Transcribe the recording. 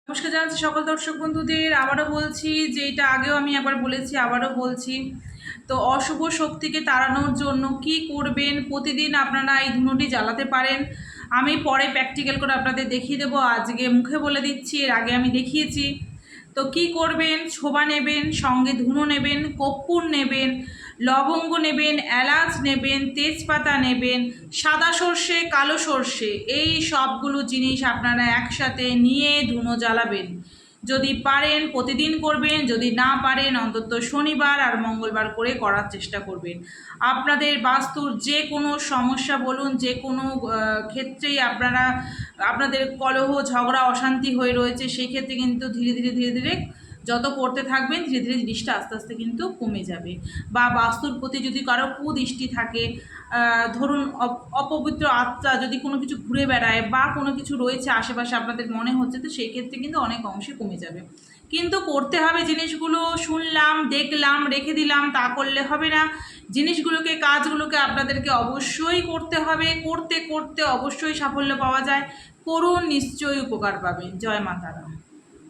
নমস্কার জানাচ্ছি সকল দর্শক বন্ধুদের। আবারও বলছি যে এটা আগেও আমি একবার বলেছি, আবারও বলছি। তো অশুভ শক্তিকে তাড়ানোর জন্য কি করবেন, প্রতিদিন আপনারা এই ধুনোটি জ্বালাতে পারেন। আমি পরে প্র্যাকটিক্যাল করে আপনাদের দেখিয়ে দেবো, আজকে মুখে বলে দিচ্ছি, এর আগে আমি দেখিয়েছি। তো কি করবেন, ছোবা নেবেন, সঙ্গে ধুনো নেবেন, কর্পূর নেবেন, লবঙ্গ নেবেন, এলাচ নেবেন, তেজপাতা নেবেন, সাদা সর্ষে, কালো সর্ষে, এই সবগুলো জিনিস আপনারা একসাথে নিয়ে ধুনো জ্বালাবেন। যদি পারেন প্রতিদিন করবেন, যদি না পারেন অন্তত শনিবার আর মঙ্গলবার করে করার চেষ্টা করবেন। আপনাদের বাস্তুর যে কোনো সমস্যা বলুন, যে কোনো ক্ষেত্রেই আপনাদের কলহ ঝগড়া অশান্তি হয়ে রয়েছে, সেই ক্ষেত্রে কিন্তু ধীরে ধীরে ধীরে ধীরে যত করতে থাকবেন ধীরে ধীরে জিনিসটা আস্তে আস্তে কিন্তু কমে যাবে। বা বাস্তুর প্রতি যদি কারো কুদৃষ্টি থাকে, ধরুন অপবিত্র আত্মা যদি কোনো কিছু ঘুরে বেড়ায় বা কোনো কিছু রয়েছে আশেপাশে আপনাদের মনে হচ্ছে, তো সেই ক্ষেত্রে কিন্তু অনেক অংশে কমে যাবে। কিন্তু করতে হবে জিনিসগুলো। শুনলাম, দেখলাম, রেখে দিলাম তা করলে হবে না। জিনিসগুলোকে, কাজগুলোকে আপনাদেরকে অবশ্যই করতে হবে। করতে করতে অবশ্যই সাফল্য পাওয়া যায়। করুন, নিশ্চয়ই উপকার পাবেন। জয় মা তারা।